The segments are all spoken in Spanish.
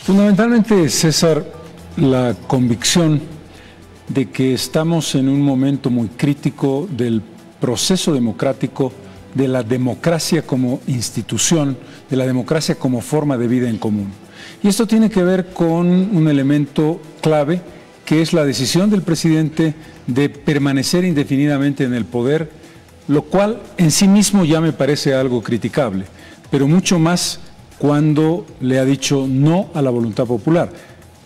Fundamentalmente, César, la convicción de que estamos en un momento muy crítico del proceso democrático, de la democracia como institución, de la democracia como forma de vida en común. Y esto tiene que ver con un elemento clave, que es la decisión del presidente de permanecer indefinidamente en el poder, lo cual en sí mismo ya me parece algo criticable, pero mucho más cuando le ha dicho no a la voluntad popular.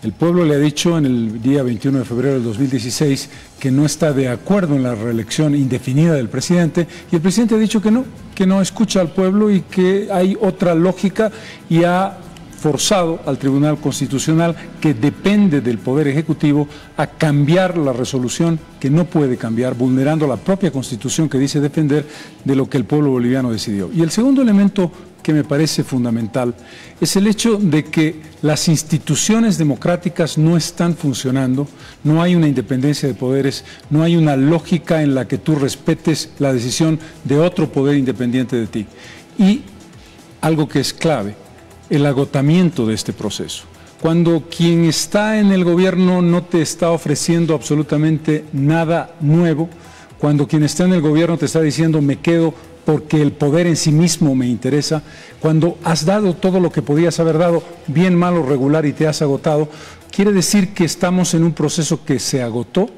El pueblo le ha dicho en el día 21 de febrero del 2016 que no está de acuerdo en la reelección indefinida del presidente, y el presidente ha dicho que no escucha al pueblo y que hay otra lógica, y ha forzado al Tribunal Constitucional, que depende del Poder Ejecutivo, a cambiar la resolución que no puede cambiar, vulnerando la propia Constitución que dice defender de lo que el pueblo boliviano decidió. Y el segundo elemento que me parece fundamental es el hecho de que las instituciones democráticas no están funcionando, no hay una independencia de poderes, no hay una lógica en la que tú respetes la decisión de otro poder independiente de ti. Y algo que es clave, el agotamiento de este proceso. Cuando quien está en el gobierno no te está ofreciendo absolutamente nada nuevo, cuando quien está en el gobierno te está diciendo me quedo porque el poder en sí mismo me interesa, cuando has dado todo lo que podías haber dado, bien, mal o regular, y te has agotado, quiere decir que estamos en un proceso que se agotó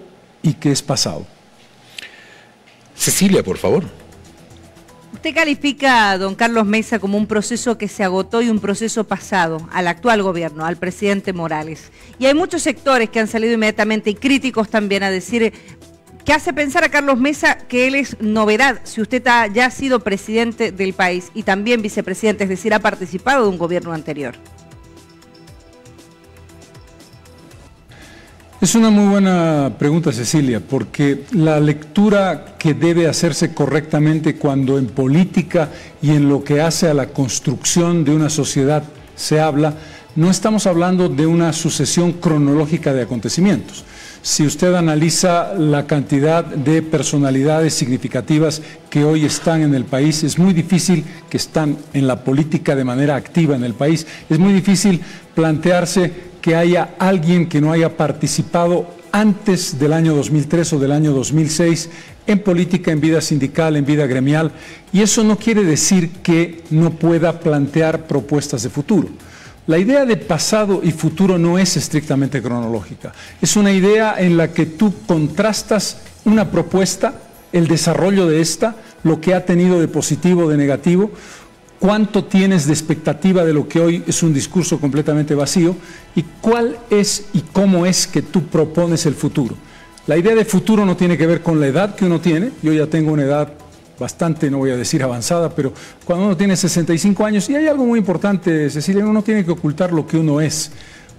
y que es pasado. Cecilia, por favor. Usted califica a don Carlos Mesa como un proceso que se agotó y un proceso pasado al actual gobierno, al presidente Morales. Y hay muchos sectores que han salido inmediatamente, y críticos también, a decir que hace pensar a Carlos Mesa que él es novedad, si usted ya ha sido presidente del país y también vicepresidente, es decir, ha participado de un gobierno anterior. Es una muy buena pregunta, Cecilia, porque la lectura que debe hacerse correctamente cuando en política y en lo que hace a la construcción de una sociedad se habla, no estamos hablando de una sucesión cronológica de acontecimientos. Si usted analiza la cantidad de personalidades significativas que hoy están en el país, es muy difícil, que están en la política de manera activa en el país, es muy difícil plantearse que haya alguien que no haya participado antes del año 2003 o del año 2006 en política, en vida sindical, en vida gremial, y eso no quiere decir que no pueda plantear propuestas de futuro. La idea de pasado y futuro no es estrictamente cronológica, es una idea en la que tú contrastas una propuesta, el desarrollo de esta, lo que ha tenido de positivo o de negativo, cuánto tienes de expectativa de lo que hoy es un discurso completamente vacío, y cuál es y cómo es que tú propones el futuro. La idea de futuro no tiene que ver con la edad que uno tiene. Yo ya tengo una edad bastante, no voy a decir avanzada, pero cuando uno tiene 65 años, y hay algo muy importante, Cecilia, uno no tiene que ocultar lo que uno es.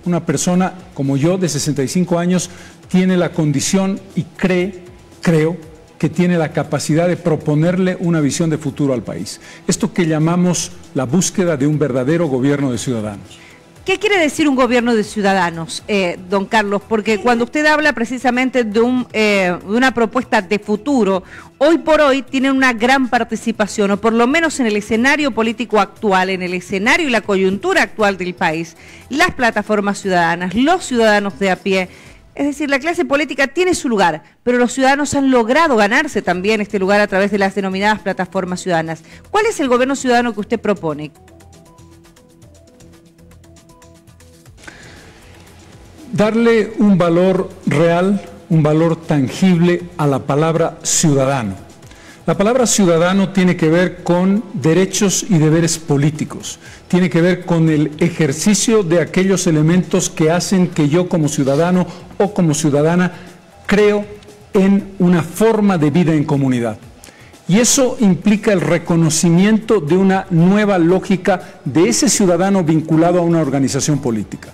Una persona como yo de 65 años tiene la condición y creo que tiene la capacidad de proponerle una visión de futuro al país. Esto que llamamos la búsqueda de un verdadero gobierno de ciudadanos. ¿Qué quiere decir un gobierno de ciudadanos, don Carlos? Porque cuando usted habla precisamente de una propuesta de futuro, hoy por hoy tienen una gran participación, o por lo menos en el escenario político actual, en el escenario y la coyuntura actual del país, las plataformas ciudadanas, los ciudadanos de a pie. Es decir, la clase política tiene su lugar, pero los ciudadanos han logrado ganarse también este lugar a través de las denominadas plataformas ciudadanas. ¿Cuál es el gobierno ciudadano que usted propone? Darle un valor real, un valor tangible a la palabra ciudadano. La palabra ciudadano tiene que ver con derechos y deberes políticos, tiene que ver con el ejercicio de aquellos elementos que hacen que yo como ciudadano o como ciudadana creo en una forma de vida en comunidad. Y eso implica el reconocimiento de una nueva lógica de ese ciudadano vinculado a una organización política.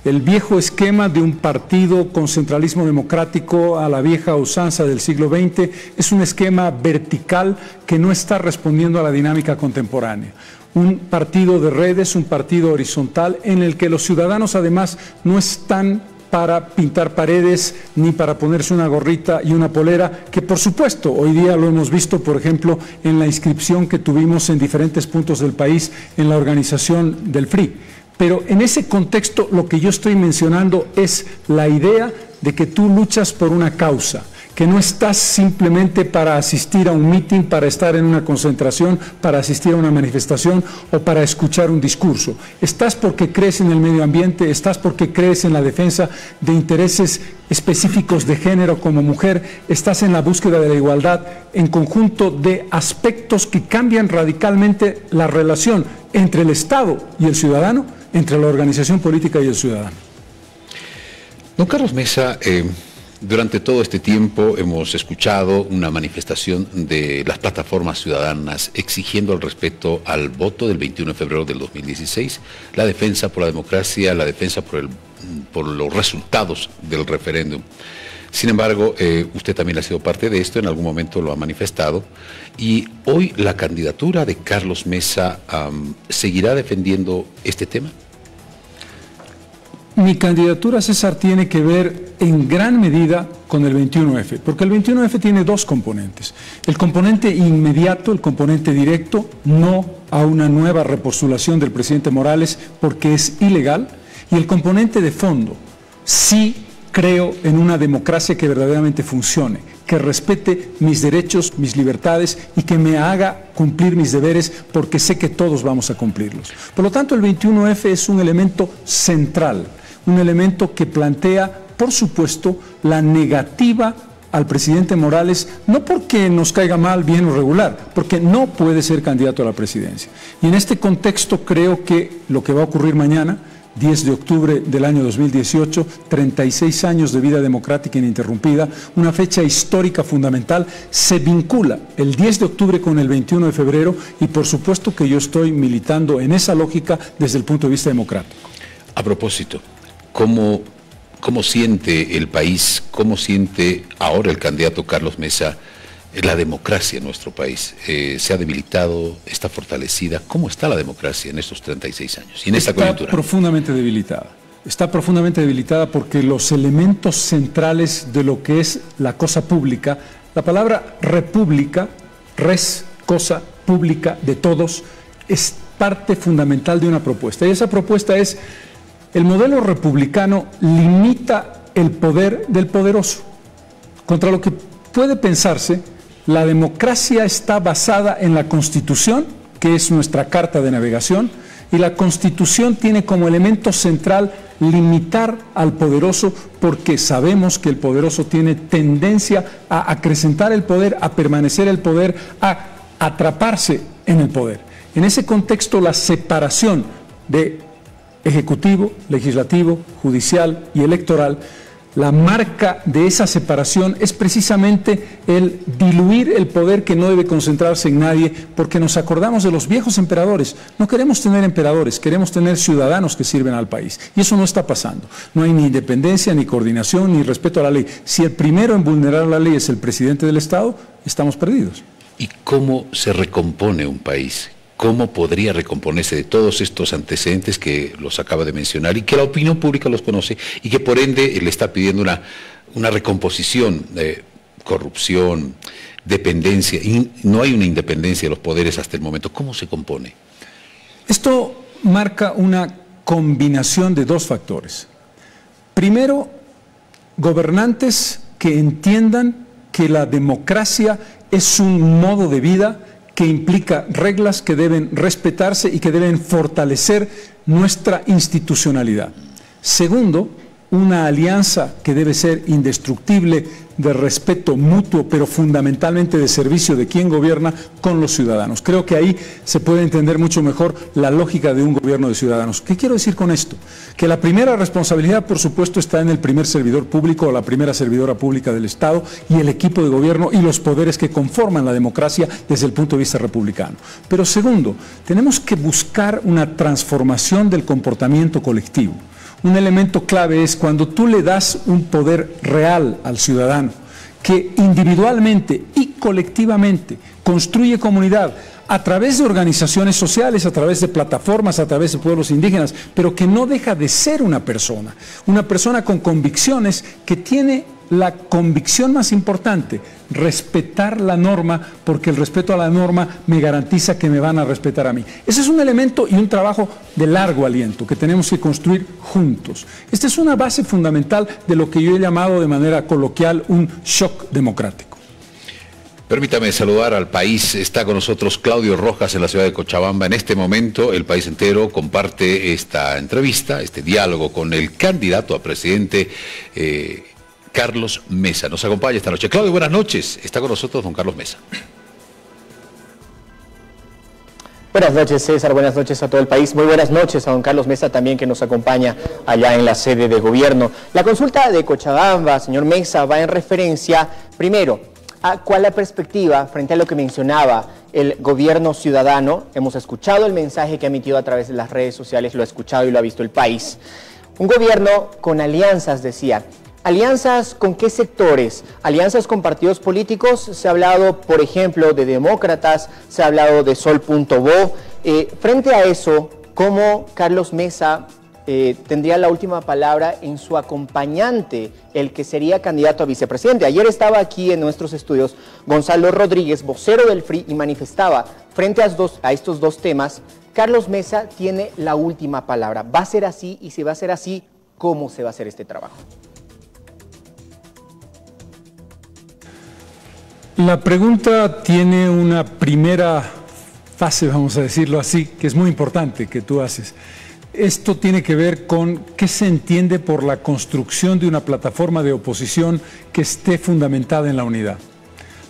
El viejo esquema de un partido con centralismo democrático a la vieja usanza del siglo XX es un esquema vertical que no está respondiendo a la dinámica contemporánea. Un partido de redes, un partido horizontal en el que los ciudadanos además no están para pintar paredes ni para ponerse una gorrita y una polera, que por supuesto hoy día lo hemos visto, por ejemplo, en la inscripción que tuvimos en diferentes puntos del país en la organización del FRI. Pero en ese contexto lo que yo estoy mencionando es la idea de que tú luchas por una causa, que no estás simplemente para asistir a un mitin, para estar en una concentración, para asistir a una manifestación o para escuchar un discurso. Estás porque crees en el medio ambiente, estás porque crees en la defensa de intereses específicos de género como mujer, estás en la búsqueda de la igualdad, en conjunto de aspectos que cambian radicalmente la relación entre el Estado y el ciudadano, entre la organización política y el ciudadano. Don Carlos Mesa, durante todo este tiempo hemos escuchado una manifestación de las plataformas ciudadanas exigiendo el respeto al voto del 21 de febrero del 2016, la defensa por la democracia, la defensa por los resultados del referéndum. Sin embargo, usted también ha sido parte de esto, en algún momento lo ha manifestado, y hoy la candidatura de Carlos Mesa ¿seguirá defendiendo este tema? Mi candidatura, César, tiene que ver en gran medida con el 21F, porque el 21F tiene dos componentes. El componente inmediato, el componente directo, no a una nueva repostulación del presidente Morales porque es ilegal, y el componente de fondo, sí creo en una democracia que verdaderamente funcione, que respete mis derechos, mis libertades y que me haga cumplir mis deberes porque sé que todos vamos a cumplirlos. Por lo tanto, el 21F es un elemento central, un elemento que plantea, por supuesto, la negativa al presidente Morales, no porque nos caiga mal, bien o regular, porque no puede ser candidato a la presidencia. Y en este contexto creo que lo que va a ocurrir mañana, 10 de octubre del año 2018, 36 años de vida democrática ininterrumpida, una fecha histórica fundamental, se vincula el 10 de octubre con el 21 de febrero y por supuesto que yo estoy militando en esa lógica desde el punto de vista democrático. A propósito, ¿cómo siente el país, cómo siente ahora el candidato Carlos Mesa la democracia en nuestro país? ¿Se ha debilitado? ¿Está fortalecida? ¿Cómo está la democracia en estos 36 años y en esta coyuntura? Está profundamente debilitada. Está profundamente debilitada porque los elementos centrales de lo que es la cosa pública, la palabra república, res, cosa pública de todos, es parte fundamental de una propuesta. Y esa propuesta es: el modelo republicano limita el poder del poderoso. Contra lo que puede pensarse, la democracia está basada en la Constitución, que es nuestra carta de navegación, y la Constitución tiene como elemento central limitar al poderoso porque sabemos que el poderoso tiene tendencia a acrecentar el poder, a permanecer el poder, a atraparse en el poder. En ese contexto, la separación de ejecutivo, legislativo, judicial y electoral, la marca de esa separación es precisamente el diluir el poder que no debe concentrarse en nadie, porque nos acordamos de los viejos emperadores. No queremos tener emperadores, queremos tener ciudadanos que sirven al país. Y eso no está pasando. No hay ni independencia, ni coordinación, ni respeto a la ley. Si el primero en vulnerar la ley es el presidente del Estado, estamos perdidos. ¿Y cómo se recompone un país? ¿Cómo podría recomponerse de todos estos antecedentes que los acaba de mencionar y que la opinión pública los conoce y que por ende le está pidiendo una recomposición de corrupción, dependencia? Y no hay una independencia de los poderes hasta el momento. ¿Cómo se compone? Esto marca una combinación de dos factores. Primero, gobernantes que entiendan que la democracia es un modo de vida que implica reglas que deben respetarse y que deben fortalecer nuestra institucionalidad. Segundo, una alianza que debe ser indestructible, de respeto mutuo, pero fundamentalmente de servicio de quien gobierna con los ciudadanos. Creo que ahí se puede entender mucho mejor la lógica de un gobierno de ciudadanos. ¿Qué quiero decir con esto? Que la primera responsabilidad, por supuesto, está en el primer servidor público o la primera servidora pública del Estado y el equipo de gobierno y los poderes que conforman la democracia desde el punto de vista republicano. Pero segundo, tenemos que buscar una transformación del comportamiento colectivo. Un elemento clave es cuando tú le das un poder real al ciudadano, que individualmente y colectivamente construye comunidad a través de organizaciones sociales, a través de plataformas, a través de pueblos indígenas, pero que no deja de ser una persona con convicciones, que tiene la convicción más importante, respetar la norma, porque el respeto a la norma me garantiza que me van a respetar a mí. Ese es un elemento y un trabajo de largo aliento que tenemos que construir juntos. Esta es una base fundamental de lo que yo he llamado de manera coloquial un shock democrático. Permítame saludar al país. Está con nosotros Claudio Rojas en la ciudad de Cochabamba. En este momento el país entero comparte esta entrevista, este diálogo con el candidato a presidente Carlos Mesa. Nos acompaña esta noche. Claudio, buenas noches. Está con nosotros don Carlos Mesa. Buenas noches, César. Buenas noches a todo el país. Muy buenas noches a don Carlos Mesa también, que nos acompaña allá en la sede de gobierno. La consulta de Cochabamba, señor Mesa, va en referencia, primero, ¿cuál es la perspectiva frente a lo que mencionaba el gobierno ciudadano? Hemos escuchado el mensaje que ha emitido a través de las redes sociales, lo ha escuchado y lo ha visto el país. Un gobierno con alianzas, decía. ¿Alianzas con qué sectores? ¿Alianzas con partidos políticos? Se ha hablado, por ejemplo, de demócratas, se ha hablado de Sol.bo. Frente a eso, ¿cómo Carlos Mesa tendría la última palabra en su acompañante, el que sería candidato a vicepresidente? Ayer estaba aquí en nuestros estudios Gonzalo Rodríguez, vocero del FRI, y manifestaba frente a estos dos temas: Carlos Mesa tiene la última palabra. ¿Va a ser así? Y si va a ser así, ¿cómo se va a hacer este trabajo? La pregunta tiene una primera fase, vamos a decirlo así, que es muy importante que tú haces. Esto tiene que ver con qué se entiende por la construcción de una plataforma de oposición que esté fundamentada en la unidad.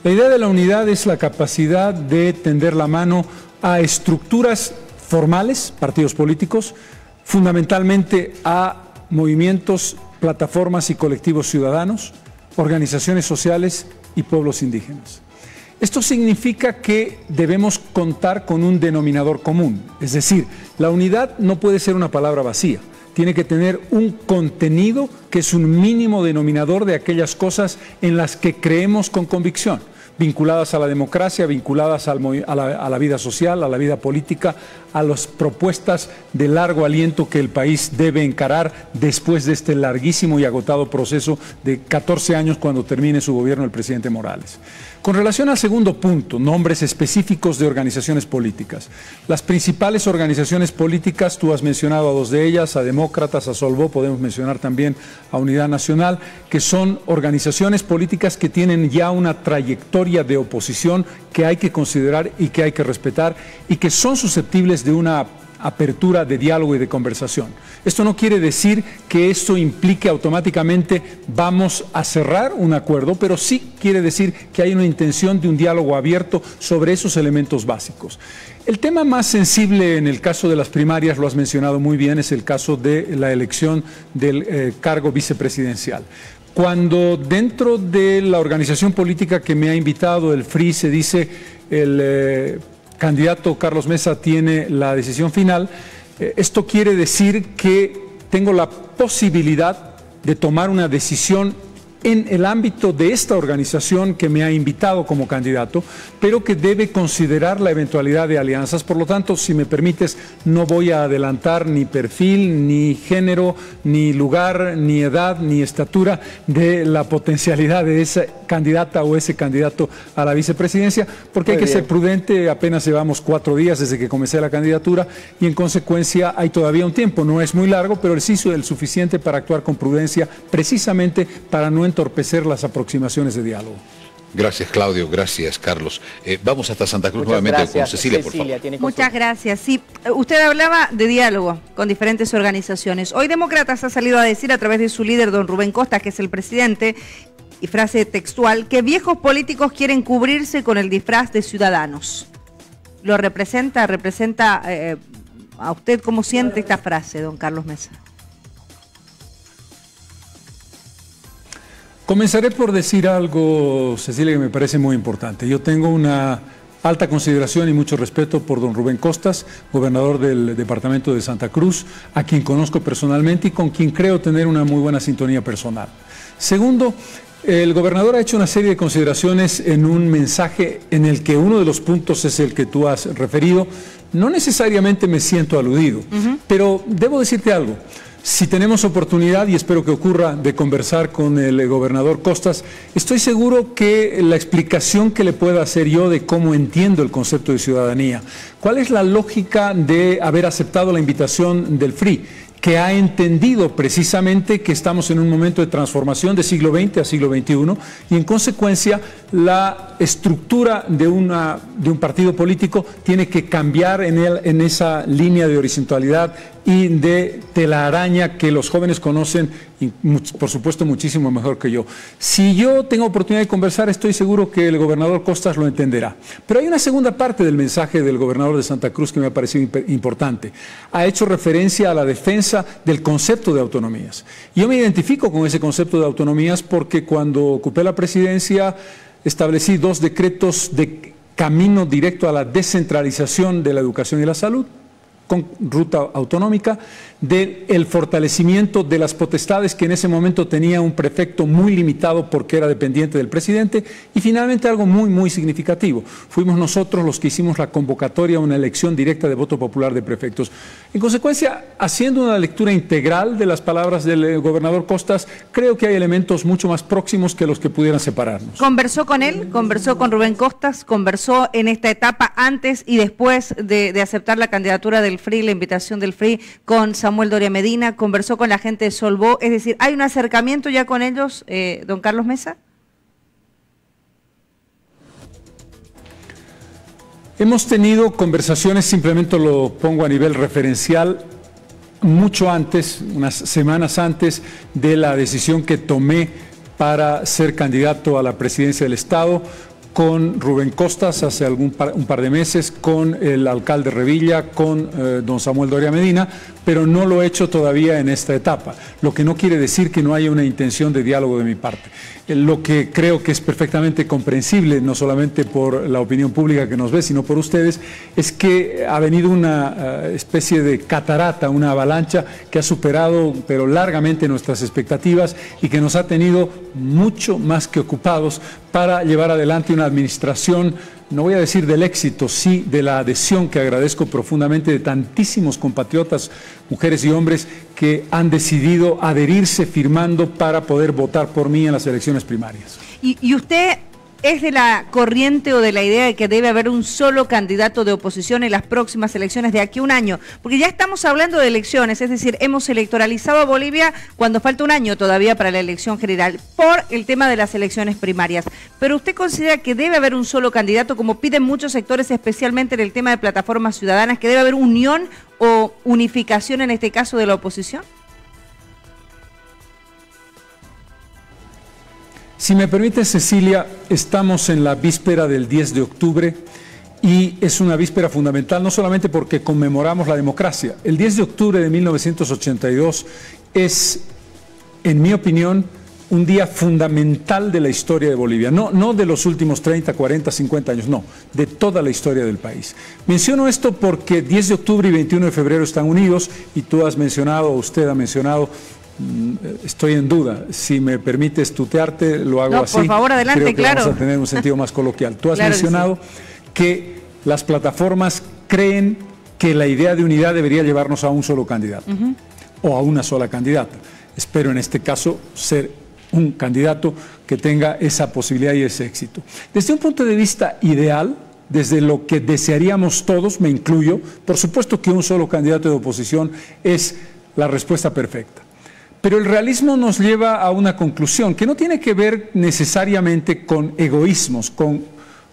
La idea de la unidad es la capacidad de tender la mano a estructuras formales, partidos políticos, fundamentalmente a movimientos, plataformas y colectivos ciudadanos, organizaciones sociales y pueblos indígenas. Esto significa que debemos contar con un denominador común, es decir, la unidad no puede ser una palabra vacía, tiene que tener un contenido que es un mínimo denominador de aquellas cosas en las que creemos con convicción, vinculadas a la democracia, vinculadas a la vida social, a la vida política, a las propuestas de largo aliento que el país debe encarar después de este larguísimo y agotado proceso de 14 años cuando termine su gobierno el presidente Morales. Con relación al segundo punto, nombres específicos de organizaciones políticas. Las principales organizaciones políticas, tú has mencionado a dos de ellas, a Demócratas, a Sol.bo, podemos mencionar también a Unidad Nacional, que son organizaciones políticas que tienen ya una trayectoria de oposición que hay que considerar y que hay que respetar y que son susceptibles de una apertura de diálogo y de conversación. Esto no quiere decir que esto implique automáticamente vamos a cerrar un acuerdo, pero sí quiere decir que hay una intención de un diálogo abierto sobre esos elementos básicos. El tema más sensible en el caso de las primarias, lo has mencionado muy bien, es el caso de la elección del cargo vicepresidencial. Cuando dentro de la organización política que me ha invitado, el FRI, se dice el candidato Carlos Mesa tiene la decisión final, esto quiere decir que tengo la posibilidad de tomar una decisión en el ámbito de esta organización que me ha invitado como candidato, pero que debe considerar la eventualidad de alianzas. Por lo tanto, si me permites, no voy a adelantar ni perfil, ni género, ni lugar, ni edad, ni estatura de la potencialidad de esa candidata o ese candidato a la vicepresidencia, porque hay que ser prudente. Apenas llevamos 4 días desde que comencé la candidatura y en consecuencia hay todavía un tiempo, no es muy largo, pero sí es el suficiente para actuar con prudencia, precisamente para no entorpecer las aproximaciones de diálogo. Gracias, Claudio. Gracias, Carlos. Vamos hasta Santa Cruz nuevamente con Cecilia, por favor. Muchas gracias. Sí, usted hablaba de diálogo con diferentes organizaciones. Hoy Demócratas ha salido a decir a través de su líder, don Rubén Costa, que es el presidente, y frase textual, que viejos políticos quieren cubrirse con el disfraz de ciudadanos. ¿Lo representa? ¿A usted cómo siente esta frase, don Carlos Mesa? Comenzaré por decir algo, Cecilia, que me parece muy importante. Yo tengo una alta consideración y mucho respeto por don Rubén Costas, gobernador del departamento de Santa Cruz, a quien conozco personalmente y con quien creo tener una muy buena sintonía personal. Segundo, el gobernador ha hecho una serie de consideraciones en un mensaje en el que uno de los puntos es el que tú has referido. No necesariamente me siento aludido, pero debo decirte algo. Si tenemos oportunidad, y espero que ocurra, de conversar con el gobernador Costas, estoy seguro que la explicación que le pueda hacer yo de cómo entiendo el concepto de ciudadanía, cuál es la lógica de haber aceptado la invitación del FRI, que ha entendido precisamente que estamos en un momento de transformación de siglo XX a siglo XXI y en consecuencia la estructura de un partido político tiene que cambiar en esa línea de horizontalidad y de telaraña que los jóvenes conocen, y por supuesto muchísimo mejor que yo. Si yo tengo oportunidad de conversar, estoy seguro que el gobernador Costas lo entenderá. Pero hay una segunda parte del mensaje del gobernador de Santa Cruz que me ha parecido importante. Ha hecho referencia a la defensa del concepto de autonomías. Yo me identifico con ese concepto de autonomías porque cuando ocupé la presidencia establecí 2 decretos de camino directo a la descentralización de la educación y la salud, con ruta autonómica, del fortalecimiento de las potestades que en ese momento tenía un prefecto muy limitado porque era dependiente del presidente, y finalmente algo muy significativo. Fuimos nosotros los que hicimos la convocatoria a una elección directa de voto popular de prefectos. En consecuencia, haciendo una lectura integral de las palabras del gobernador Costas, creo que hay elementos mucho más próximos que los que pudieran separarnos. ¿Conversó con él? ¿Conversó con Rubén Costas? ¿Conversó en esta etapa antes y después de aceptar la candidatura del FRI, la invitación del FRI, con Samuel Doria Medina? ¿Conversó con la gente de Solvó? Es decir, ¿hay un acercamiento ya con ellos, don Carlos Mesa? Hemos tenido conversaciones, simplemente lo pongo a nivel referencial, mucho antes, unas semanas antes de la decisión que tomé para ser candidato a la presidencia del Estado, con Rubén Costas hace un par de meses, con el alcalde Revilla, con don Samuel Doria Medina, pero no lo he hecho todavía en esta etapa, lo que no quiere decir que no haya una intención de diálogo de mi parte. Lo que creo que es perfectamente comprensible, no solamente por la opinión pública que nos ve, sino por ustedes, es que ha venido una especie de catarata, una avalancha que ha superado pero largamente nuestras expectativas y que nos ha tenido mucho más que ocupados para llevar adelante una administración, no voy a decir del éxito, sí de la adhesión que agradezco profundamente de tantísimos compatriotas, mujeres y hombres que han decidido adherirse firmando para poder votar por mí en las elecciones primarias. ¿Y usted es de la corriente o de la idea de que debe haber un solo candidato de oposición en las próximas elecciones de aquí a un año? Porque ya estamos hablando de elecciones, es decir, hemos electoralizado a Bolivia cuando falta un año todavía para la elección general por el tema de las elecciones primarias. ¿Pero usted considera que debe haber un solo candidato, como piden muchos sectores, especialmente en el tema de plataformas ciudadanas, que debe haber unión o unificación en este caso de la oposición? Si me permite, Cecilia, estamos en la víspera del 10 de octubre y es una víspera fundamental no solamente porque conmemoramos la democracia. El 10 de octubre de 1982 es, en mi opinión, un día fundamental de la historia de Bolivia. No de los últimos 30, 40, 50 años, no, de toda la historia del país. Menciono esto porque 10 de octubre y 21 de febrero están unidos y tú has mencionado, usted ha mencionado. Estoy en duda, si me permites tutearte, lo hago así. Por favor, adelante, creo que claro. Vamos a tener un sentido más coloquial. Tú has mencionado que las plataformas creen que la idea de unidad debería llevarnos a un solo candidato o a una sola candidata. Espero en este caso ser un candidato que tenga esa posibilidad y ese éxito. Desde un punto de vista ideal, desde lo que desearíamos todos, me incluyo, por supuesto que un solo candidato de oposición es la respuesta perfecta. Pero el realismo nos lleva a una conclusión que no tiene que ver necesariamente con egoísmos, con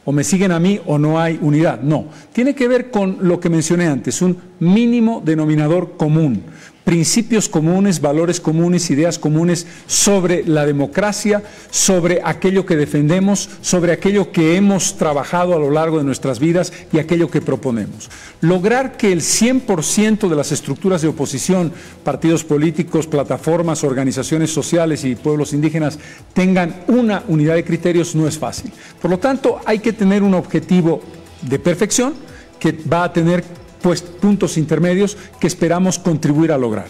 o me siguen a mí o no hay unidad. No, tiene que ver con lo que mencioné antes, un mínimo denominador común, principios comunes, valores comunes, ideas comunes sobre la democracia, sobre aquello que defendemos, sobre aquello que hemos trabajado a lo largo de nuestras vidas y aquello que proponemos. Lograr que el 100% de las estructuras de oposición, partidos políticos, plataformas, organizaciones sociales y pueblos indígenas tengan una unidad de criterios no es fácil. Por lo tanto, hay que tener un objetivo de perfección que va a tener pues puntos intermedios que esperamos contribuir a lograr.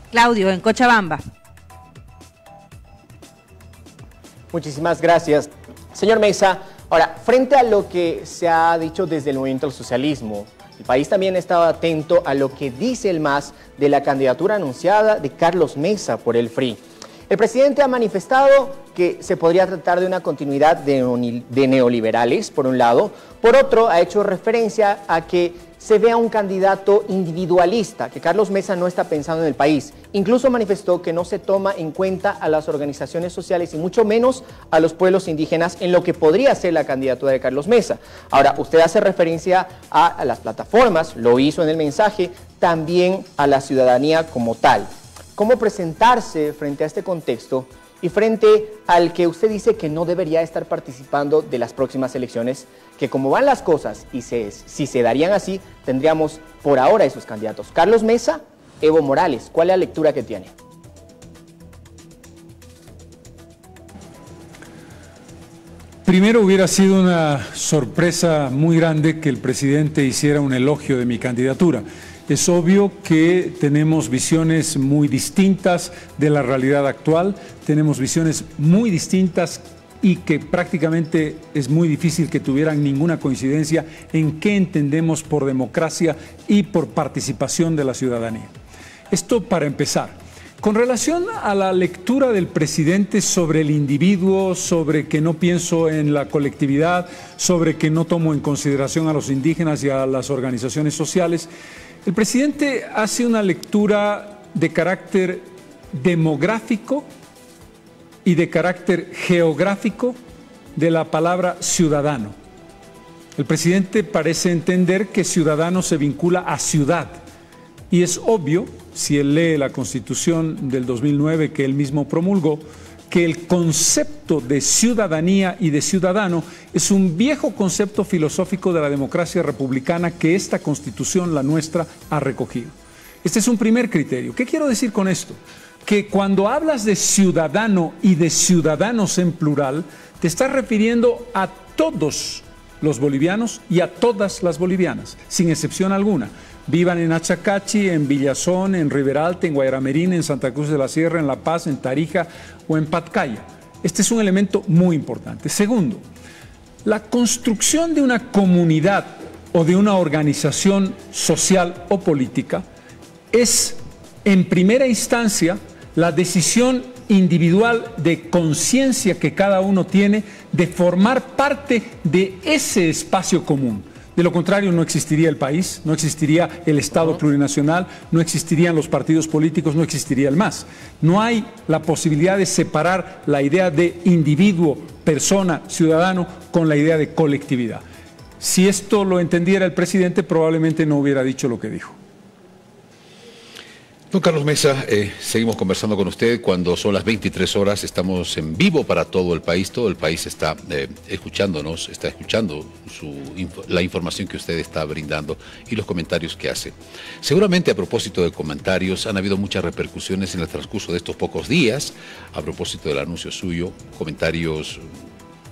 Claudio, en Cochabamba. Muchísimas gracias. Señor Mesa, ahora, frente a lo que se ha dicho desde el movimiento del socialismo, El país también estaba atento a lo que dice el MAS de la candidatura anunciada de Carlos Mesa por el FRI. El presidente ha manifestado que se podría tratar de una continuidad de neoliberales, por un lado. Por otro, ha hecho referencia a que se vea un candidato individualista, que Carlos Mesa no está pensando en el país. Incluso manifestó que no se toma en cuenta a las organizaciones sociales y mucho menos a los pueblos indígenas en lo que podría ser la candidatura de Carlos Mesa. Ahora, usted hace referencia a las plataformas, lo hizo en el mensaje, también a la ciudadanía como tal. ¿Cómo presentarse frente a este contexto y frente al que usted dice que no debería estar participando de las próximas elecciones, que como van las cosas y si se darían así, tendríamos por ahora esos candidatos? Carlos Mesa, Evo Morales, ¿cuál es la lectura que tiene? Primero, hubiera sido una sorpresa muy grande que el presidente hiciera un elogio de mi candidatura. Es obvio que tenemos visiones muy distintas de la realidad actual, tenemos visiones muy distintas y que prácticamente es muy difícil que tuvieran ninguna coincidencia en qué entendemos por democracia y por participación de la ciudadanía. Esto para empezar. Con relación a la lectura del presidente sobre el individuo, sobre que no pienso en la colectividad, sobre que no tomo en consideración a los indígenas y a las organizaciones sociales, el presidente hace una lectura de carácter demográfico y de carácter geográfico de la palabra ciudadano. El presidente parece entender que ciudadano se vincula a ciudad. Y es obvio, si él lee la Constitución del 2009 que él mismo promulgó, que el concepto de ciudadanía y de ciudadano es un viejo concepto filosófico de la democracia republicana que esta Constitución, la nuestra, ha recogido. Este es un primer criterio. ¿Qué quiero decir con esto? Que cuando hablas de ciudadano y de ciudadanos en plural, te estás refiriendo a todos los bolivianos y a todas las bolivianas, sin excepción alguna. Vivan en Achacachi, en Villazón, en Riberalta, en Guayaramerín, en Santa Cruz de la Sierra, en La Paz, en Tarija o en Patcaya. Este es un elemento muy importante. Segundo, la construcción de una comunidad o de una organización social o política es, en primera instancia, la decisión individual de conciencia que cada uno tiene de formar parte de ese espacio común. De lo contrario, no existiría el país, no existiría el Estado plurinacional, no existirían los partidos políticos, no existiría el MAS. No hay la posibilidad de separar la idea de individuo, persona, ciudadano, con la idea de colectividad. Si esto lo entendiera el presidente, probablemente no hubiera dicho lo que dijo. Don Carlos Mesa, seguimos conversando con usted cuando son las 23 horas, estamos en vivo para todo el país está escuchándonos, está escuchando la información que usted está brindando y los comentarios que hace. Seguramente a propósito de comentarios han habido muchas repercusiones en el transcurso de estos pocos días, a propósito del anuncio suyo, comentarios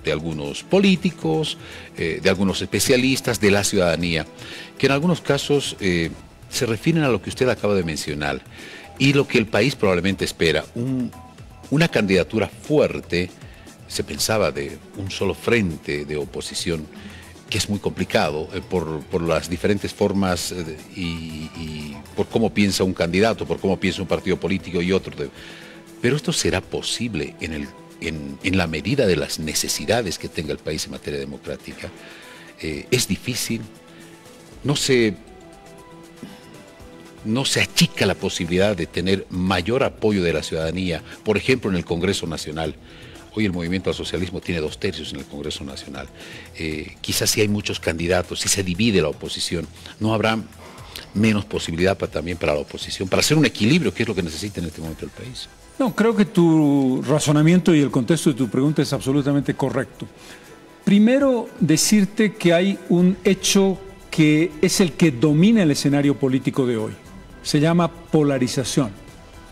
de algunos políticos, de algunos especialistas, de la ciudadanía, que en algunos casos se refieren a lo que usted acaba de mencionar y lo que el país probablemente espera, una candidatura fuerte. Se pensaba de un solo frente de oposición, que es muy complicado por las diferentes formas y por cómo piensa un candidato, por cómo piensa un partido político y otro. Pero esto será posible en la medida de las necesidades que tenga el país en materia democrática. Es difícil, no se achica la posibilidad de tener mayor apoyo de la ciudadanía, por ejemplo en el Congreso Nacional. Hoy el movimiento al socialismo tiene 2/3 en el Congreso Nacional. Quizás si hay muchos candidatos, si se divide la oposición, no habrá menos posibilidad también para la oposición, para hacer un equilibrio, que es lo que necesita en este momento el país. No, creo que tu razonamiento y el contexto de tu pregunta es absolutamente correcto. Primero, decirte que hay un hecho que es el que domina el escenario político de hoy. Se llama polarización,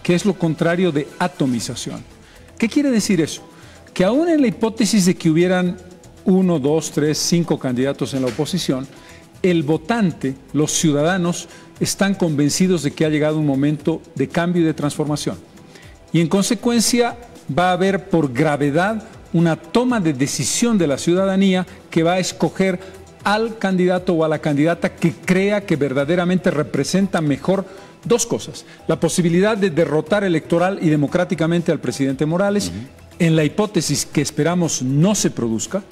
que es lo contrario de atomización. ¿Qué quiere decir eso? Que aún en la hipótesis de que hubieran 1, 2, 3, 5 candidatos en la oposición, el votante, los ciudadanos, están convencidos de que ha llegado un momento de cambio y de transformación. Y en consecuencia va a haber por gravedad una toma de decisión de la ciudadanía que va a escoger al candidato o a la candidata que crea que verdaderamente representa mejor dos cosas: la posibilidad de derrotar electoral y democráticamente al presidente Morales, en la hipótesis que esperamos no se produzca,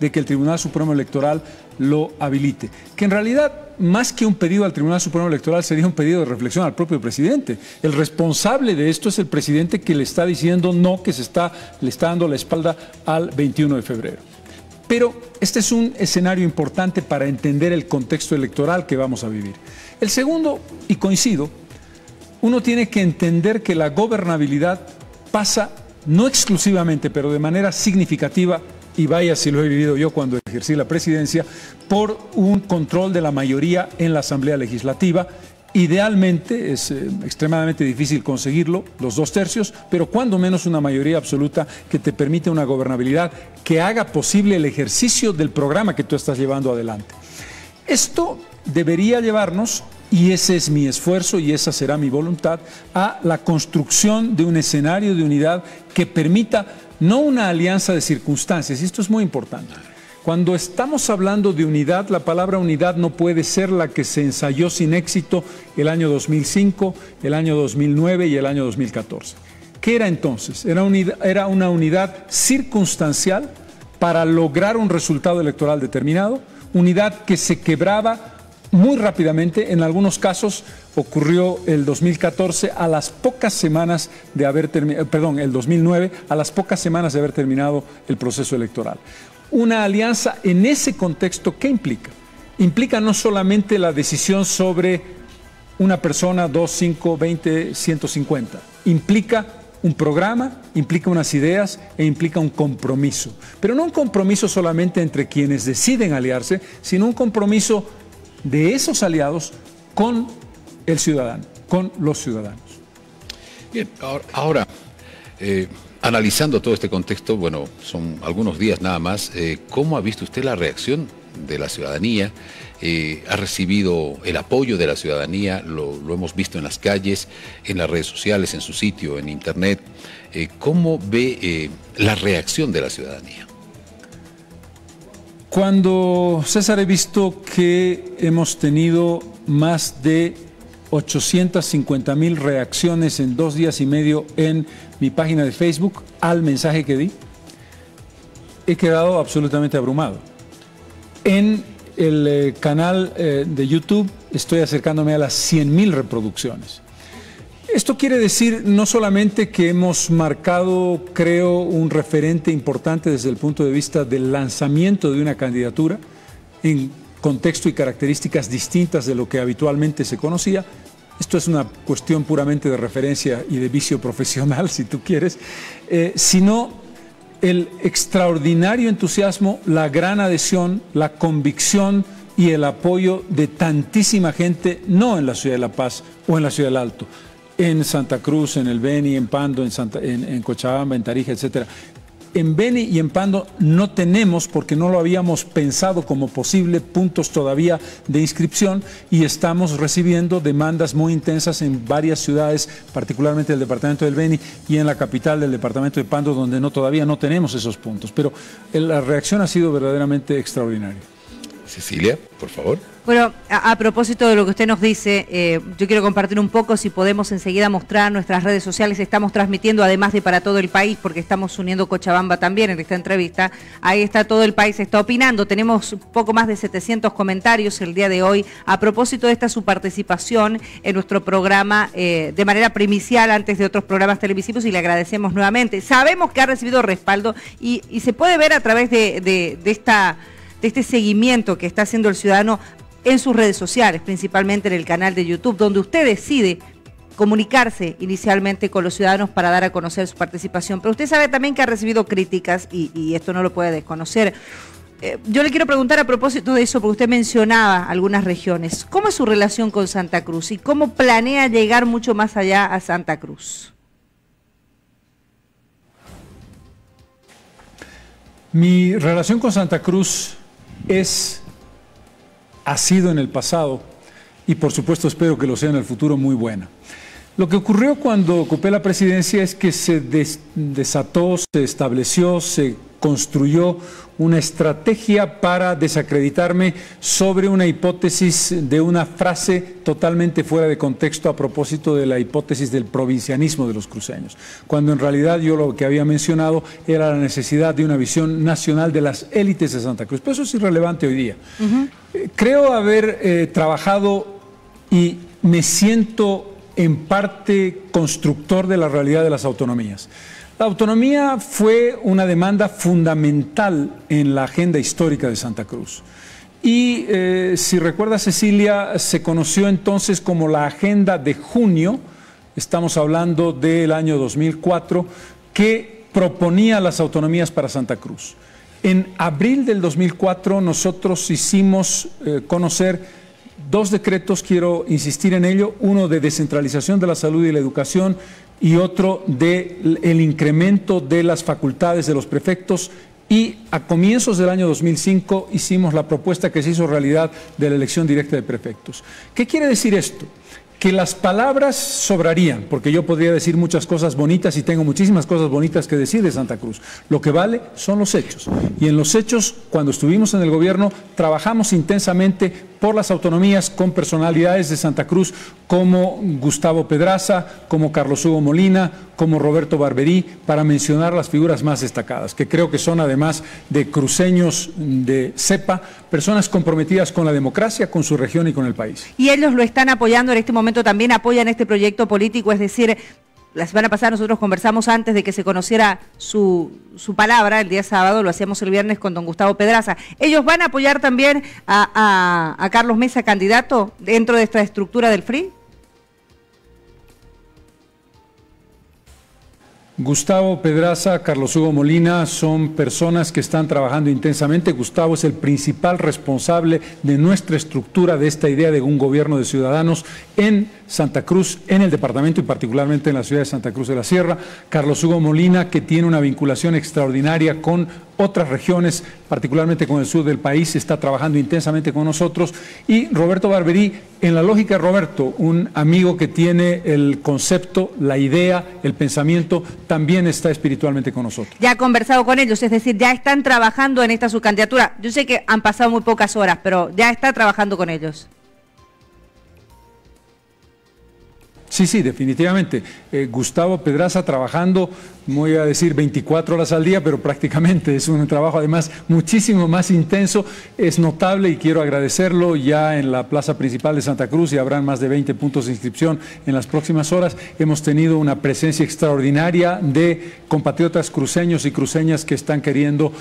de que el Tribunal Supremo Electoral lo habilite. Que en realidad, más que un pedido al Tribunal Supremo Electoral, sería un pedido de reflexión al propio presidente. El responsable de esto es el presidente, que le está diciendo no, que le está dando la espalda al 21 de febrero. Pero este es un escenario importante para entender el contexto electoral que vamos a vivir. El segundo, y coincido, uno tiene que entender que la gobernabilidad pasa no exclusivamente, pero de manera significativa, y vaya si lo he vivido yo cuando ejercí la presidencia, por un control de la mayoría en la Asamblea Legislativa. Idealmente, es extremadamente difícil conseguirlo, los 2/3, pero cuando menos una mayoría absoluta que te permite una gobernabilidad que haga posible el ejercicio del programa que tú estás llevando adelante. Esto debería llevarnos, y ese es mi esfuerzo y esa será mi voluntad, a la construcción de un escenario de unidad que permita no una alianza de circunstancias, y esto es muy importante. Cuando estamos hablando de unidad, la palabra unidad no puede ser la que se ensayó sin éxito el año 2005, el año 2009 y el año 2014. ¿Qué era entonces? Era una unidad circunstancial para lograr un resultado electoral determinado, unidad que se quebraba muy rápidamente. En algunos casos ocurrió el 2014 a las pocas semanas de haber terminado, el 2009 a las pocas semanas de haber terminado el proceso electoral. Una alianza en ese contexto, ¿qué implica? Implica no solamente la decisión sobre una persona, 2, 5, 20, 150. Implica un programa, implica unas ideas e implica un compromiso. Pero no un compromiso solamente entre quienes deciden aliarse, sino un compromiso de esos aliados con el ciudadano, con los ciudadanos. Bien, ahora analizando todo este contexto, bueno, son algunos días nada más, ¿cómo ha visto usted la reacción de la ciudadanía? ¿Ha recibido el apoyo de la ciudadanía? Lo hemos visto en las calles, en las redes sociales, en su sitio, en internet. ¿Cómo ve la reacción de la ciudadanía? Cuando, César, he visto que hemos tenido más de 850,000 reacciones en 2 días y medio en mi página de Facebook al mensaje que di, he quedado absolutamente abrumado. En el canal de YouTube estoy acercándome a las 100,000 reproducciones. Esto quiere decir no solamente que hemos marcado, creo, un referente importante desde el punto de vista del lanzamiento de una candidatura en contexto y características distintas de lo que habitualmente se conocía. Esto es una cuestión puramente de referencia y de vicio profesional, si tú quieres, sino el extraordinario entusiasmo, la gran adhesión, la convicción y el apoyo de tantísima gente, no en la ciudad de La Paz o en la ciudad del Alto, en Santa Cruz, en el Beni, en Pando, en Cochabamba, en Tarija, etc. En Beni y en Pando no tenemos, porque no lo habíamos pensado como posible, puntos todavía de inscripción, y estamos recibiendo demandas muy intensas en varias ciudades, particularmente el departamento del Beni y en la capital del departamento de Pando, donde todavía no tenemos esos puntos. Pero la reacción ha sido verdaderamente extraordinaria. Cecilia, por favor. Bueno, a propósito de lo que usted nos dice, yo quiero compartir un poco, si podemos enseguida mostrar nuestras redes sociales. Estamos transmitiendo además de para todo el país, porque estamos uniendo Cochabamba también en esta entrevista. Ahí está todo el país, está opinando. Tenemos un poco más de 700 comentarios el día de hoy a propósito de esta su participación en nuestro programa de manera primicial antes de otros programas televisivos, y le agradecemos nuevamente. Sabemos que ha recibido respaldo y se puede ver a través de este seguimiento que está haciendo el ciudadano en sus redes sociales, principalmente en el canal de YouTube, donde usted decide comunicarse inicialmente con los ciudadanos para dar a conocer su participación. Pero usted sabe también que ha recibido críticas y esto no lo puede desconocer. Yo le quiero preguntar a propósito de eso, porque usted mencionaba algunas regiones. ¿Cómo es su relación con Santa Cruz y cómo planea llegar mucho más allá a Santa Cruz? Mi relación con Santa Cruz ha sido en el pasado, y por supuesto espero que lo sea en el futuro, muy buena. Lo que ocurrió cuando ocupé la presidencia es que se desató, se estableció, se construyó una estrategia para desacreditarme sobre una hipótesis de una frase totalmente fuera de contexto a propósito de la hipótesis del provincianismo de los cruceños, cuando en realidad yo lo que había mencionado era la necesidad de una visión nacional de las élites de Santa Cruz. Pero eso es irrelevante hoy día. Creo haber trabajado y me siento en parte constructor de la realidad de las autonomías. La autonomía fue una demanda fundamental en la agenda histórica de Santa Cruz. Y si recuerda Cecilia, se conoció entonces como la Agenda de Junio, estamos hablando del año 2004, que proponía las autonomías para Santa Cruz. En abril del 2004 nosotros hicimos conocer 2 decretos, quiero insistir en ello, uno de descentralización de la salud y la educación y otro de el incremento de las facultades de los prefectos, y a comienzos del año 2005 hicimos la propuesta que se hizo realidad de la elección directa de prefectos. ¿Qué quiere decir esto? Que las palabras sobrarían, porque yo podría decir muchas cosas bonitas y tengo muchísimas cosas bonitas que decir de Santa Cruz. Lo que vale son los hechos. Y en los hechos, cuando estuvimos en el gobierno, trabajamos intensamente por las autonomías con personalidades de Santa Cruz como Gustavo Pedraza, como Carlos Hugo Molina, como Roberto Barberí, para mencionar las figuras más destacadas, que creo que son, además de cruceños de cepa, personas comprometidas con la democracia, con su región y con el país. Y ellos lo están apoyando en este momento, también apoyan este proyecto político, es decir, la semana pasada nosotros conversamos antes de que se conociera su palabra, el día sábado, lo hacíamos el viernes con don Gustavo Pedraza. ¿Ellos van a apoyar también a Carlos Mesa, candidato, dentro de esta estructura del FRI? Gustavo Pedraza, Carlos Hugo Molina son personas que están trabajando intensamente. Gustavo es el principal responsable de nuestra estructura, de esta idea de un gobierno de ciudadanos en Santa Cruz, en el departamento y particularmente en la ciudad de Santa Cruz de la Sierra. Carlos Hugo Molina, que tiene una vinculación extraordinaria con otras regiones, particularmente con el sur del país, está trabajando intensamente con nosotros. Y Roberto Barberí, en la lógica de Roberto, un amigo que tiene el concepto, la idea, el pensamiento, también está espiritualmente con nosotros. Ya ha conversado con ellos, es decir, ya están trabajando en esta su candidatura. Yo sé que han pasado muy pocas horas, pero ya está trabajando con ellos. Sí, definitivamente. Gustavo Pedraza trabajando, voy a decir 24 horas al día, pero prácticamente es un trabajo además muchísimo más intenso, es notable y quiero agradecerlo. Ya en la plaza principal de Santa Cruz, y habrán más de 20 puntos de inscripción en las próximas horas, hemos tenido una presencia extraordinaria de compatriotas cruceños y cruceñas que están queriendo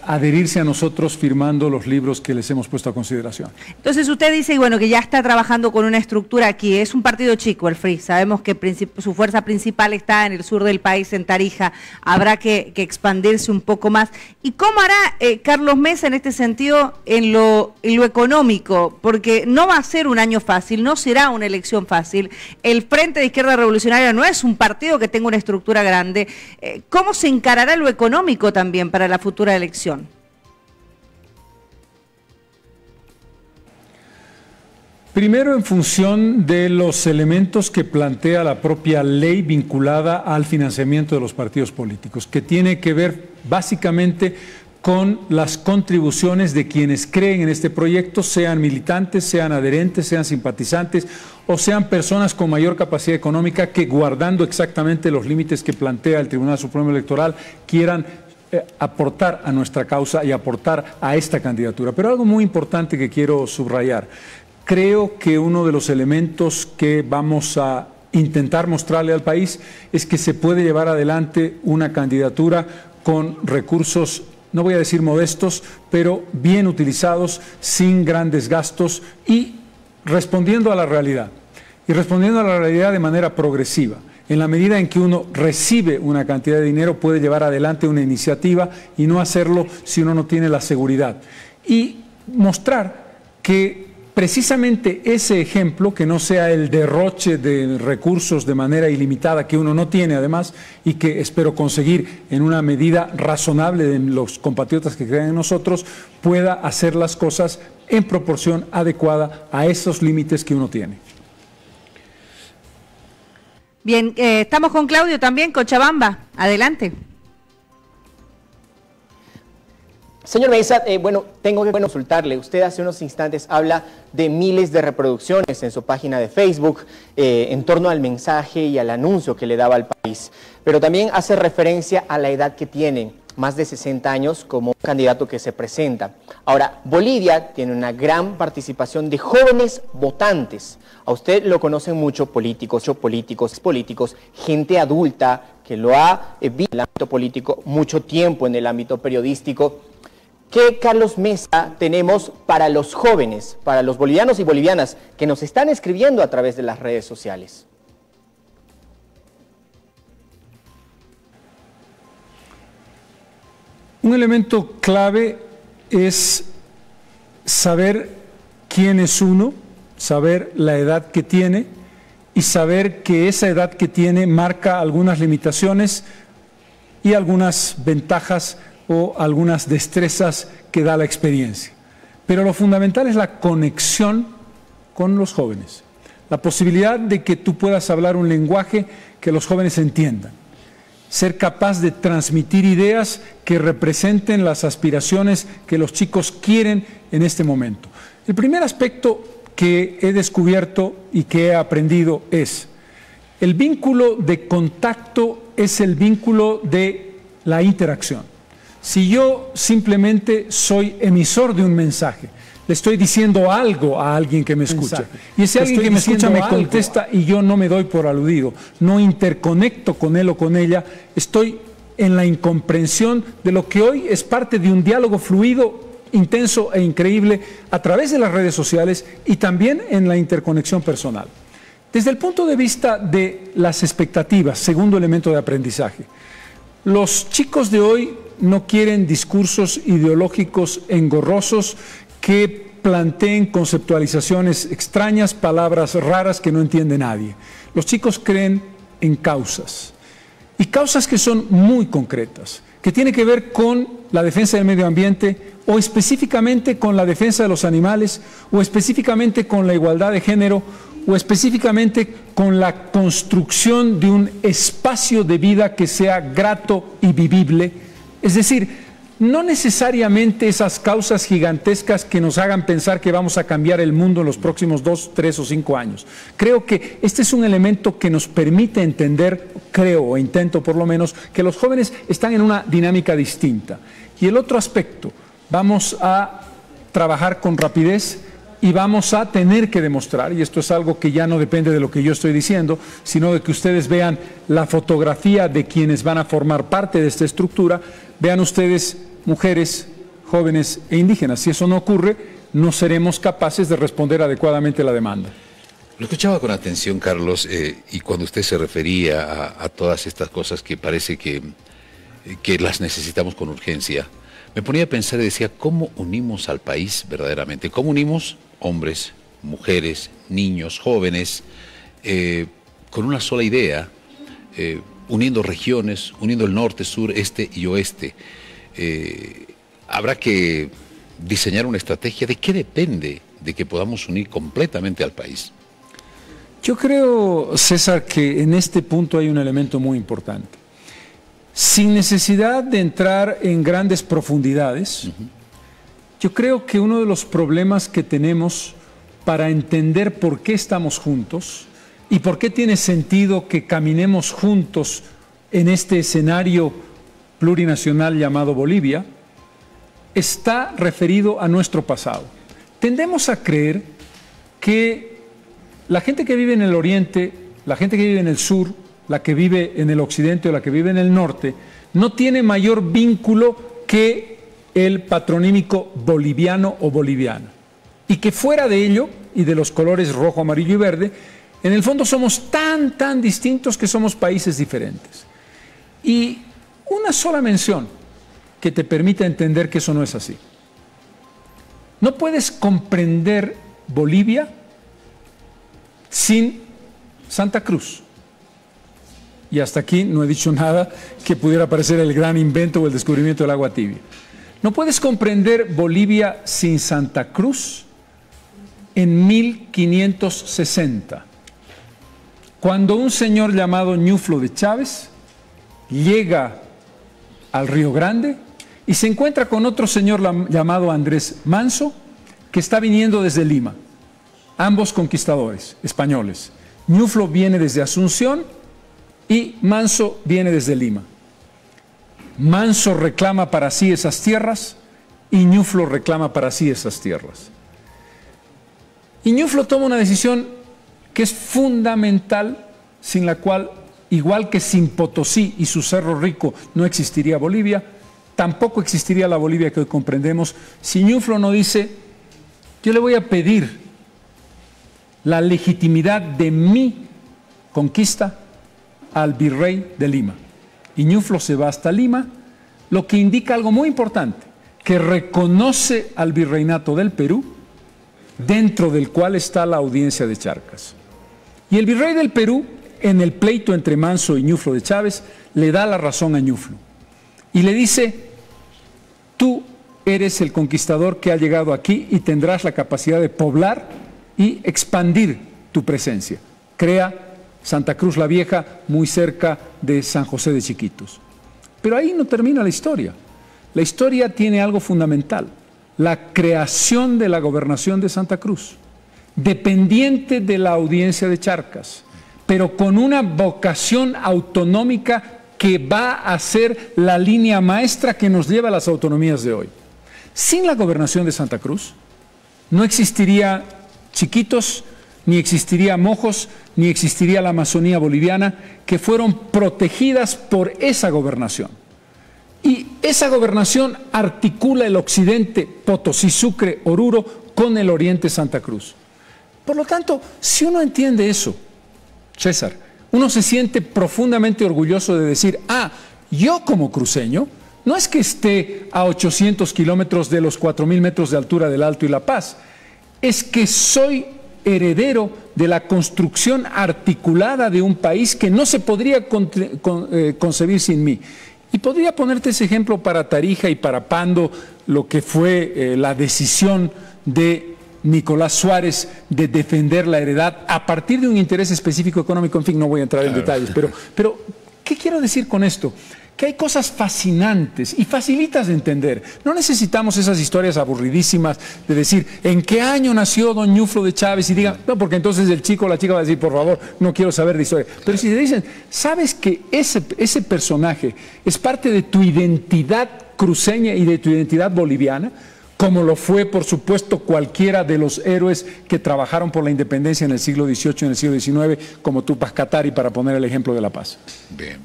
adherirse a nosotros firmando los libros que les hemos puesto a consideración. Entonces usted dice, bueno, que ya está trabajando con una estructura aquí, es un partido chico el FRI, sabemos que su fuerza principal está en el sur del país, en Tarija, habrá que expandirse un poco más. ¿Y cómo hará Carlos Mesa en este sentido en lo económico? Porque no va a ser un año fácil, no será una elección fácil. El Frente de Izquierda Revolucionaria no es un partido que tenga una estructura grande. ¿Cómo se encarará lo económico también para la futura elección? Primero, en función de los elementos que plantea la propia ley vinculada al financiamiento de los partidos políticos, que tiene que ver básicamente con las contribuciones de quienes creen en este proyecto, sean militantes, sean adherentes, sean simpatizantes o sean personas con mayor capacidad económica que, guardando exactamente los límites que plantea el Tribunal Supremo Electoral, quieran aportar a nuestra causa y aportar a esta candidatura. Pero algo muy importante que quiero subrayar: creo que uno de los elementos que vamos a intentar mostrarle al país es que se puede llevar adelante una candidatura con recursos, no voy a decir modestos, pero bien utilizados, sin grandes gastos y respondiendo a la realidad. Y respondiendo a la realidad de manera progresiva. En la medida en que uno recibe una cantidad de dinero, puede llevar adelante una iniciativa y no hacerlo si uno no tiene la seguridad. Y mostrar que precisamente ese ejemplo, que no sea el derroche de recursos de manera ilimitada que uno no tiene además, y que espero conseguir en una medida razonable de los compatriotas que creen en nosotros, pueda hacer las cosas en proporción adecuada a esos límites que uno tiene. Bien, estamos con Claudio también, Cochabamba. Adelante. Señor Mesa, bueno, tengo que consultarle. Usted hace unos instantes habla de miles de reproducciones en su página de Facebook en torno al mensaje y al anuncio que le daba al país. Pero también hace referencia a la edad que tiene, más de 60 años como candidato que se presenta. Ahora, Bolivia tiene una gran participación de jóvenes votantes. A usted lo conocen mucho políticos, gente adulta que lo ha vivido en el ámbito político mucho tiempo en el ámbito periodístico. ¿Qué, Carlos Mesa, tenemos para los jóvenes, para los bolivianos y bolivianas que nos están escribiendo a través de las redes sociales? Un elemento clave es saber quién es uno, saber la edad que tiene y saber que esa edad que tiene marca algunas limitaciones y algunas ventajas o algunas destrezas que da la experiencia. Pero lo fundamental es la conexión con los jóvenes, la posibilidad de que tú puedas hablar un lenguaje que los jóvenes entiendan, ser capaz de transmitir ideas que representen las aspiraciones que los chicos quieren en este momento. El primer aspecto que he descubierto y que he aprendido es el vínculo de contacto es el vínculo de la interacción. Si yo simplemente soy emisor de un mensaje, le estoy diciendo algo a alguien que me escucha, y ese alguien que me escucha me contesta y yo no me doy por aludido, no interconecto con él o con ella, estoy en la incomprensión de lo que hoy es parte de un diálogo fluido, intenso e increíble a través de las redes sociales y también en la interconexión personal. Desde el punto de vista de las expectativas, segundo elemento de aprendizaje, los chicos de hoy no quieren discursos ideológicos engorrosos que planteen conceptualizaciones extrañas, palabras raras que no entiende nadie. Los chicos creen en causas, y causas que son muy concretas, que tienen que ver con la defensa del medio ambiente, o específicamente con la defensa de los animales, o específicamente con la igualdad de género, o específicamente con la construcción de un espacio de vida que sea grato y vivible. Es decir, no necesariamente esas causas gigantescas que nos hagan pensar que vamos a cambiar el mundo en los próximos 2, 3 o 5 años. Creo que este es un elemento que nos permite entender, creo o intento por lo menos, que los jóvenes están en una dinámica distinta. Y el otro aspecto, vamos a trabajar con rapidez y vamos a tener que demostrar, y esto es algo que ya no depende de lo que yo estoy diciendo, sino de que ustedes vean la fotografía de quienes van a formar parte de esta estructura, vean ustedes mujeres, jóvenes e indígenas. Si eso no ocurre, no seremos capaces de responder adecuadamente a la demanda. Lo escuchaba con atención, Carlos, y cuando usted se refería a todas estas cosas que parece que las necesitamos con urgencia, me ponía a pensar y decía, ¿cómo unimos al país verdaderamente? ¿Cómo unimos hombres, mujeres, niños, jóvenes, con una sola idea, uniendo regiones, uniendo el norte, sur, este y oeste? Habrá que diseñar una estrategia. ¿De qué depende de que podamos unir completamente al país? Yo creo, César, que en este punto hay un elemento muy importante. Sin necesidad de entrar en grandes profundidades, yo creo que uno de los problemas que tenemos para entender por qué estamos juntos y por qué tiene sentido que caminemos juntos en este escenario plurinacional llamado Bolivia, está referido a nuestro pasado. Tendemos a creer que la gente que vive en el oriente, la gente que vive en el sur, la que vive en el occidente o la que vive en el norte, no tiene mayor vínculo que el patronímico boliviano o boliviana. Y que fuera de ello, y de los colores rojo, amarillo y verde, en el fondo somos tan distintos que somos países diferentes. Y una sola mención que te permita entender que eso no es así. No puedes comprender Bolivia sin Santa Cruz. Y hasta aquí no he dicho nada que pudiera parecer el gran invento o el descubrimiento del agua tibia. No puedes comprender Bolivia sin Santa Cruz en 1560, cuando un señor llamado Ñuflo de Chávez llega al Río Grande y se encuentra con otro señor llamado Andrés Manso, que está viniendo desde Lima, ambos conquistadores españoles. Ñuflo viene desde Asunción y Manso viene desde Lima. Manso reclama para sí esas tierras y Ñuflo reclama para sí esas tierras. Y Ñuflo toma una decisión que es fundamental, sin la cual, igual que sin Potosí y su Cerro Rico, no existiría Bolivia, tampoco existiría la Bolivia que hoy comprendemos si Ñuflo no dice: yo le voy a pedir la legitimidad de mi conquista al virrey de Lima. Y Ñuflo se va hasta Lima, lo que indica algo muy importante, que reconoce al virreinato del Perú, dentro del cual está la audiencia de Charcas. Y el virrey del Perú, en el pleito entre Manso y Ñuflo de Chávez, le da la razón a Ñuflo y le dice: tú eres el conquistador que ha llegado aquí y tendrás la capacidad de poblar y expandir tu presencia. Crea Santa Cruz la Vieja, muy cerca de San José de Chiquitos. Pero ahí no termina la historia. La historia tiene algo fundamental: la creación de la gobernación de Santa Cruz, dependiente de la audiencia de Charcas, pero con una vocación autonómica que va a ser la línea maestra que nos lleva a las autonomías de hoy. Sin la gobernación de Santa Cruz, no existiría Chiquitos, ni existiría Mojos, ni existiría la Amazonía boliviana, que fueron protegidas por esa gobernación. Y esa gobernación articula el occidente, Potosí, Sucre, Oruro, con el oriente, Santa Cruz. Por lo tanto, si uno entiende eso, César, uno se siente profundamente orgulloso de decir: yo como cruceño, no es que esté a 800 kilómetros de los 4.000 metros de altura del Alto y La Paz, es que soy heredero de la construcción articulada de un país que no se podría concebir sin mí. Y podría ponerte ese ejemplo para Tarija y para Pando, lo que fue la decisión de Nicolás Suárez de defender la heredad a partir de un interés específico económico. En fin, no voy a entrar en detalles, pero ¿qué quiero decir con esto? Que hay cosas fascinantes y facilitas de entender. No necesitamos esas historias aburridísimas de decir en qué año nació don Ñuflo de Chávez y digan, no, porque entonces el chico o la chica va a decir, por favor, no quiero saber de historia. Pero si te dicen, sabes que ese personaje es parte de tu identidad cruceña y de tu identidad boliviana, como lo fue, por supuesto, cualquiera de los héroes que trabajaron por la independencia en el siglo XVIII y en el siglo XIX, como Túpac Katari, para poner el ejemplo de La Paz. Bien.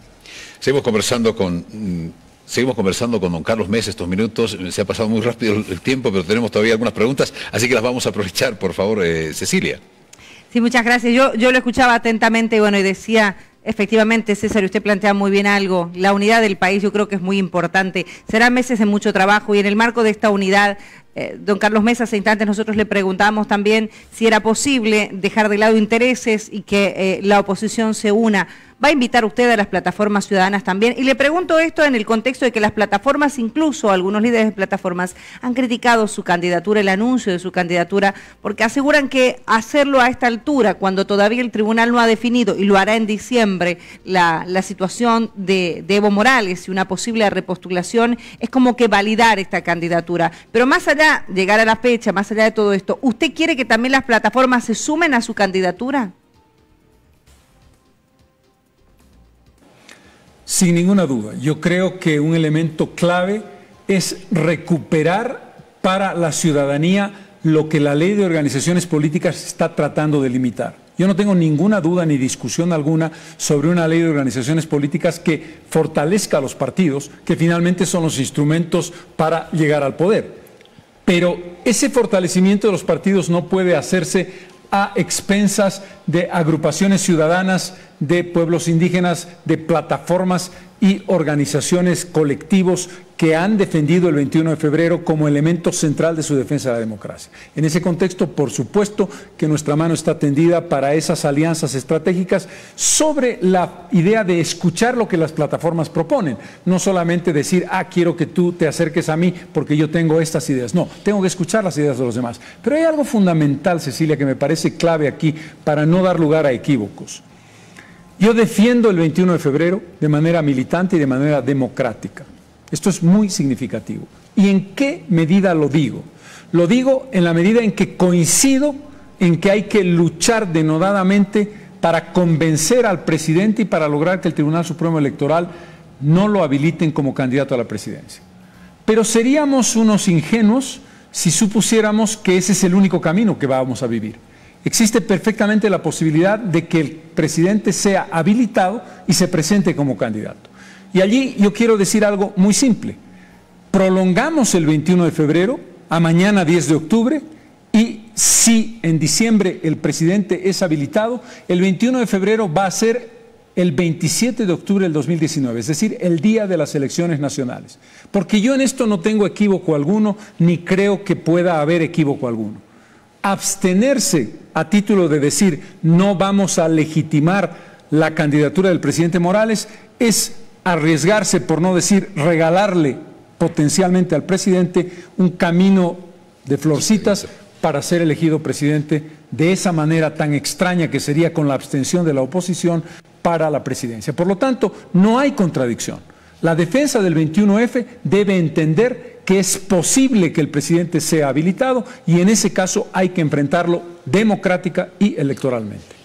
Seguimos conversando con don Carlos Mesa estos minutos. Se ha pasado muy rápido el tiempo, pero tenemos todavía algunas preguntas, así que las vamos a aprovechar, por favor, Cecilia. Sí, muchas gracias. Yo lo escuchaba atentamente, bueno, y decía, efectivamente, César, usted plantea muy bien algo. La unidad del país yo creo que es muy importante. Serán meses de mucho trabajo y en el marco de esta unidad, don Carlos Mesa, hace instantes nosotros le preguntábamos también si era posible dejar de lado intereses y que la oposición se una. ¿Va a invitar usted a las plataformas ciudadanas también? Y le pregunto esto en el contexto de que las plataformas, incluso algunos líderes de plataformas, han criticado su candidatura, el anuncio de su candidatura, porque aseguran que hacerlo a esta altura, cuando todavía el tribunal no ha definido, y lo hará en diciembre, la situación de Evo Morales y una posible repostulación, es como que validar esta candidatura. Pero más allá, llegar a la fecha, más allá de todo esto, ¿usted quiere que también las plataformas se sumen a su candidatura? Sin ninguna duda, yo creo que un elemento clave es recuperar para la ciudadanía lo que la ley de organizaciones políticas está tratando de limitar. Yo no tengo ninguna duda ni discusión alguna sobre una ley de organizaciones políticas que fortalezca a los partidos, que finalmente son los instrumentos para llegar al poder. Pero ese fortalecimiento de los partidos no puede hacerse a expensas de agrupaciones ciudadanas, de pueblos indígenas, de plataformas y organizaciones, colectivos que han defendido el 21 de febrero como elemento central de su defensa de la democracia. En ese contexto, por supuesto que nuestra mano está tendida para esas alianzas estratégicas sobre la idea de escuchar lo que las plataformas proponen. No solamente decir, quiero que tú te acerques a mí porque yo tengo estas ideas. No, tengo que escuchar las ideas de los demás. Pero hay algo fundamental, Cecilia, que me parece clave aquí para no dar lugar a equívocos. Yo defiendo el 21 de febrero de manera militante y de manera democrática. Esto es muy significativo. ¿Y en qué medida lo digo? Lo digo en la medida en que coincido en que hay que luchar denodadamente para convencer al presidente y para lograr que el Tribunal Supremo Electoral no lo habiliten como candidato a la presidencia. Pero seríamos unos ingenuos si supusiéramos que ese es el único camino que vamos a vivir. Existe perfectamente la posibilidad de que el presidente sea habilitado y se presente como candidato. Y allí yo quiero decir algo muy simple. Prolongamos el 21 de febrero a mañana 10 de octubre y si en diciembre el presidente es habilitado, el 21 de febrero va a ser el 27 de octubre del 2019, es decir, el día de las elecciones nacionales. Porque yo en esto no tengo equívoco alguno, ni creo que pueda haber equívoco alguno. Abstenerse a título de decir no vamos a legitimar la candidatura del presidente Morales es arriesgarse, por no decir regalarle potencialmente al presidente un camino de florcitas para ser elegido presidente de esa manera tan extraña que sería con la abstención de la oposición para la presidencia. Por lo tanto, no hay contradicción. La defensa del 21F debe entender que es posible que el presidente sea habilitado y en ese caso hay que enfrentarlo democrática y electoralmente.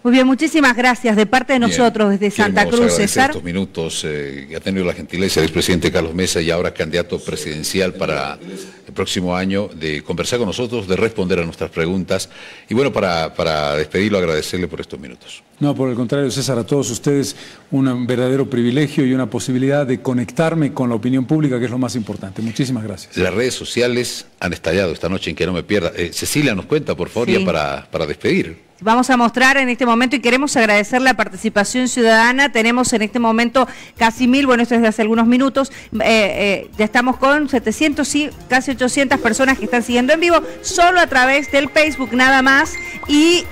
Muy bien, muchísimas gracias de parte de nosotros desde Santa Cruz, César. Estos minutos que ha tenido la gentileza del expresidente Carlos Mesa y ahora candidato presidencial para el próximo año de conversar con nosotros, de responder a nuestras preguntas y bueno, para despedirlo, agradecerle por estos minutos. No, por el contrario, César, a todos ustedes un verdadero privilegio y una posibilidad de conectarme con la opinión pública, que es lo más importante. Muchísimas gracias. Las redes sociales han estallado esta noche en Que No Me Pierda. Cecilia nos cuenta, por favor, sí, ya para despedir. Vamos a mostrar en este momento y queremos agradecer la participación ciudadana. Tenemos en este momento casi 1000, bueno, esto es de hace algunos minutos, ya estamos con 700 y casi 800 personas que están siguiendo en vivo, solo a través del Facebook nada más. Y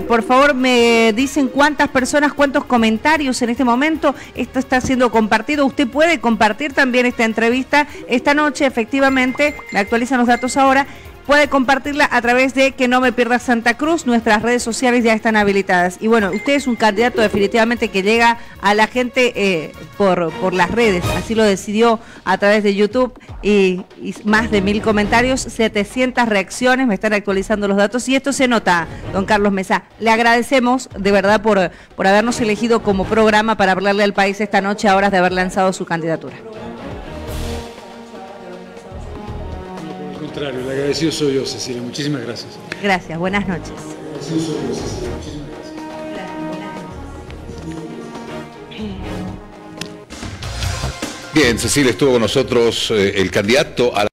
por favor me dicen cuántas personas, cuántos comentarios en este momento. Esto está siendo compartido. Usted puede compartir también esta entrevista esta noche, efectivamente, me actualizan los datos ahora. Puede compartirla a través de Que No Me Pierda Santa Cruz. Nuestras redes sociales ya están habilitadas. Y bueno, usted es un candidato definitivamente que llega a la gente por las redes. Así lo decidió a través de YouTube y más de 1000 comentarios, 700 reacciones. Me están actualizando los datos y esto se nota, don Carlos Mesa. Le agradecemos de verdad por habernos elegido como programa para hablarle al país esta noche a horas de haber lanzado su candidatura. El agradecido soy yo, Cecilia. Muchísimas gracias. Gracias, buenas noches. Agradecido soy yo, Cecilia. Muchísimas gracias. Bien, Cecilia, estuvo con nosotros el candidato a la